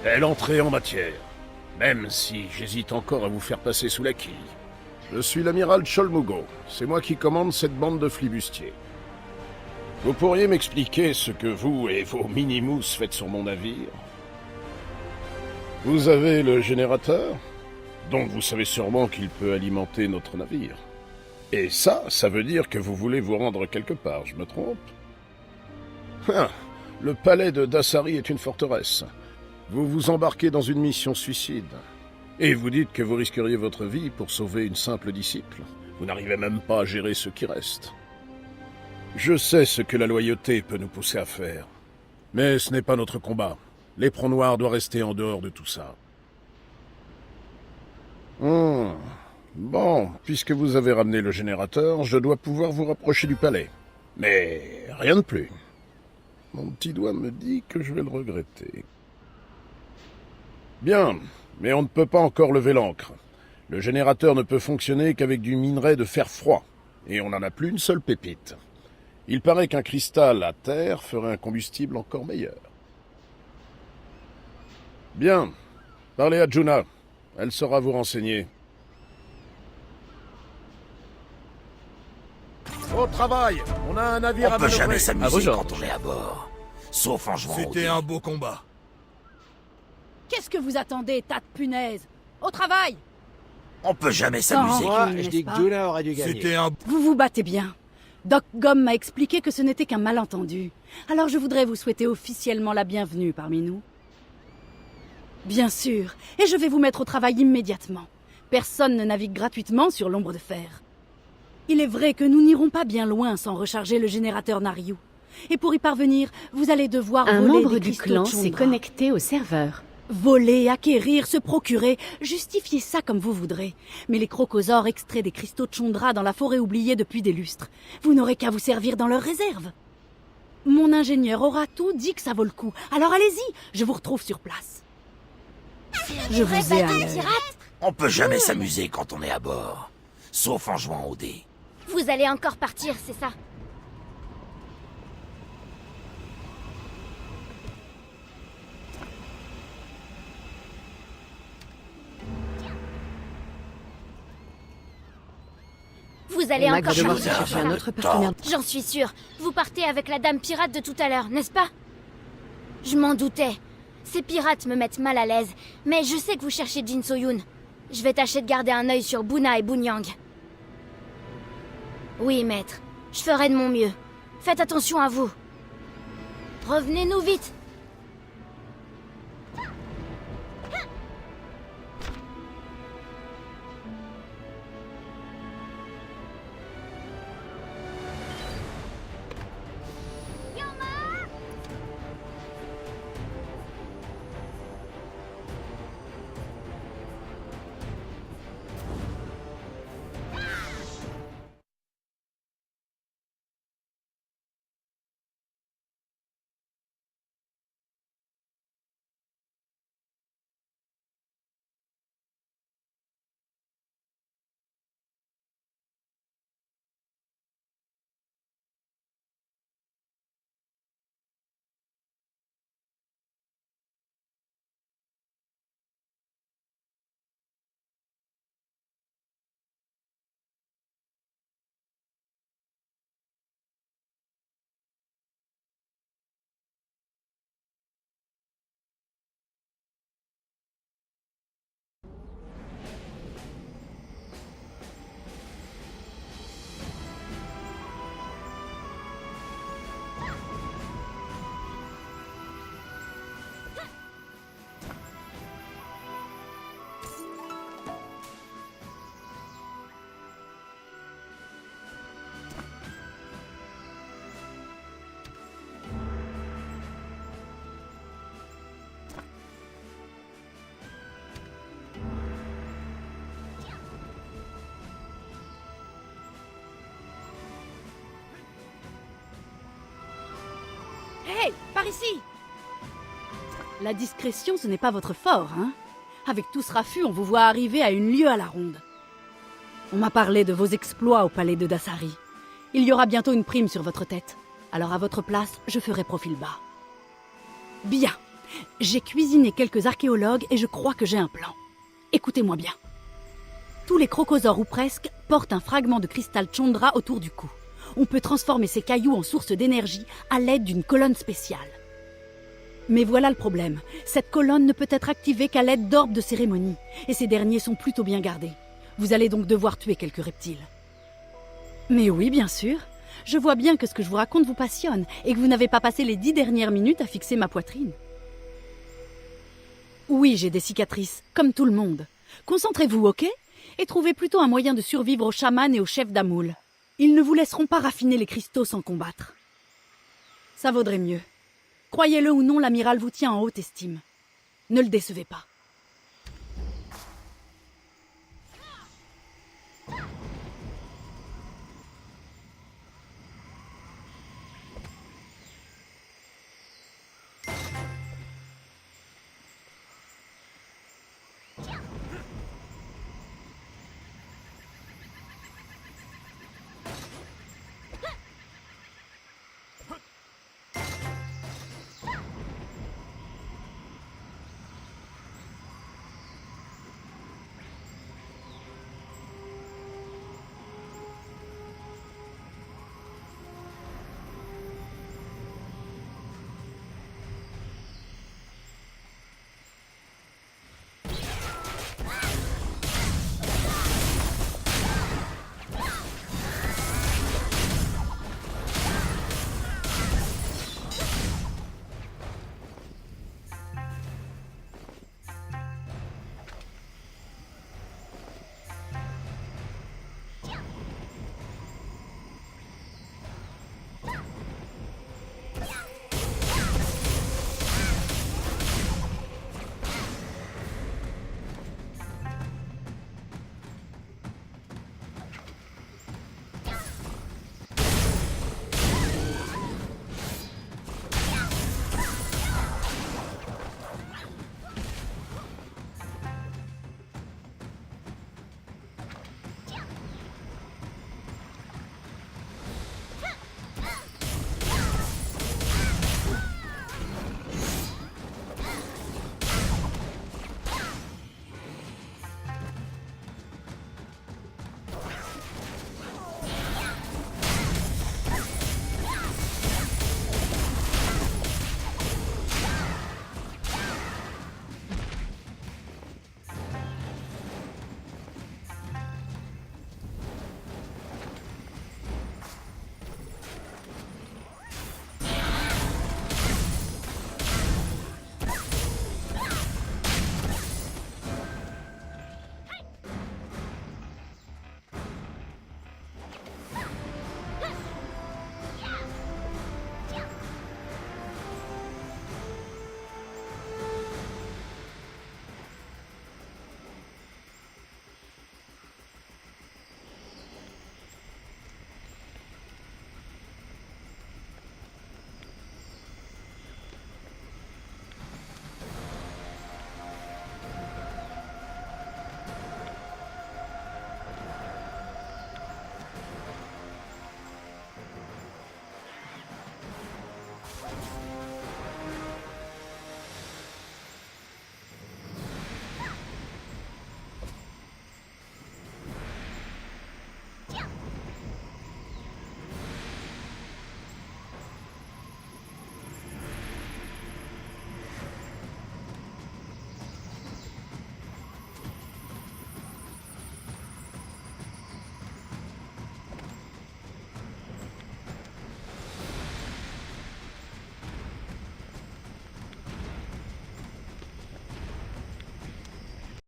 Belle entrée en matière. Même si j'hésite encore à vous faire passer sous la quille. Je suis l'amiral Cholmugo. C'est moi qui commande cette bande de flibustiers. Vous pourriez m'expliquer ce que vous et vos mini-mousses faites sur mon navire? Vous avez le générateur? Donc vous savez sûrement qu'il peut alimenter notre navire. Et ça veut dire que vous voulez vous rendre quelque part, je me trompe? Ah, le palais de Dassari est une forteresse. Vous vous embarquez dans une mission suicide. Et vous dites que vous risqueriez votre vie pour sauver une simple disciple. Vous n'arrivez même pas à gérer ce qui reste. Je sais ce que la loyauté peut nous pousser à faire. Mais ce n'est pas notre combat. L'éperon noir doit rester en dehors de tout ça. Bon, puisque vous avez ramené le générateur, je dois pouvoir vous rapprocher du palais. Mais rien de plus. Mon petit doigt me dit que je vais le regretter. Bien, mais on ne peut pas encore lever l'ancre. Le générateur ne peut fonctionner qu'avec du minerai de fer froid, et on n'en a plus une seule pépite. Il paraît qu'un cristal à terre ferait un combustible encore meilleur. Bien, parlez à Juna. Elle saura vous renseigner. Au travail! On a un navire à On peut jamais manœuvrer. s'amuser quand on est à bord. Sauf en jouant au C'était dé. un beau combat. Qu'est-ce que vous attendez, tas de punaises? Au travail! On peut jamais s'amuser. Moi, je dis que Juna aurait dû C'était un... Vous vous battez bien. Doc Gomm m'a expliqué que ce n'était qu'un malentendu. Alors je voudrais vous souhaiter officiellement la bienvenue parmi nous. Bien sûr, et je vais vous mettre au travail immédiatement. Personne ne navigue gratuitement sur l'ombre de fer. Il est vrai que nous n'irons pas bien loin sans recharger le générateur Naryu. Et pour y parvenir, vous allez devoir Un voler membre des du cristaux clan de s'est Chandra. connecté au serveur. Voler, acquérir, se procurer, justifiez ça comme vous voudrez. Mais les crocosaures extraits des cristaux de Chandra dans la forêt oubliée depuis des lustres, vous n'aurez qu'à vous servir dans leurs réserves. Mon ingénieur aura tout dit que ça vaut le coup. Alors allez-y, je vous retrouve sur place. Je vous ai à l'œil. On peut jamais s'amuser quand on est à bord. Sauf en jouant au dé. Vous allez encore partir, c'est ça? Vous allez Mac va encore devoir partir. chercher un autre partenaire. J'en suis sûre. Vous partez avec la dame pirate de tout à l'heure, n'est-ce pas? Je m'en doutais. Ces pirates me mettent mal à l'aise, mais je sais que vous cherchez Jin So-yoon. Je vais tâcher de garder un œil sur Buna et Bunyang. Oui, maître. Je ferai de mon mieux. Faites attention à vous. Revenez-nous vite. Hé, par ici! La discrétion, ce n'est pas votre fort, hein? Avec tout ce raffut, on vous voit arriver à une lieue à la ronde. On m'a parlé de vos exploits au palais de Dassari. Il y aura bientôt une prime sur votre tête. Alors à votre place, je ferai profil bas. Bien. J'ai cuisiné quelques archéologues et je crois que j'ai un plan. Écoutez-moi bien. Tous les crocosaures ou presque portent un fragment de cristal Chandra autour du cou. On peut transformer ces cailloux en source d'énergie à l'aide d'une colonne spéciale. Mais voilà le problème. Cette colonne ne peut être activée qu'à l'aide d'orbes de cérémonie. Et ces derniers sont plutôt bien gardés. Vous allez donc devoir tuer quelques reptiles. Mais oui, bien sûr. Je vois bien que ce que je vous raconte vous passionne et que vous n'avez pas passé les 10 dernières minutes à fixer ma poitrine. Oui, j'ai des cicatrices, comme tout le monde. Concentrez-vous, ok? Et trouvez plutôt un moyen de survivre aux chamans et aux chefs d'Amoul. Ils ne vous laisseront pas raffiner les cristaux sans combattre. Ça vaudrait mieux. Croyez-le ou non, l'amiral vous tient en haute estime. Ne le décevez pas.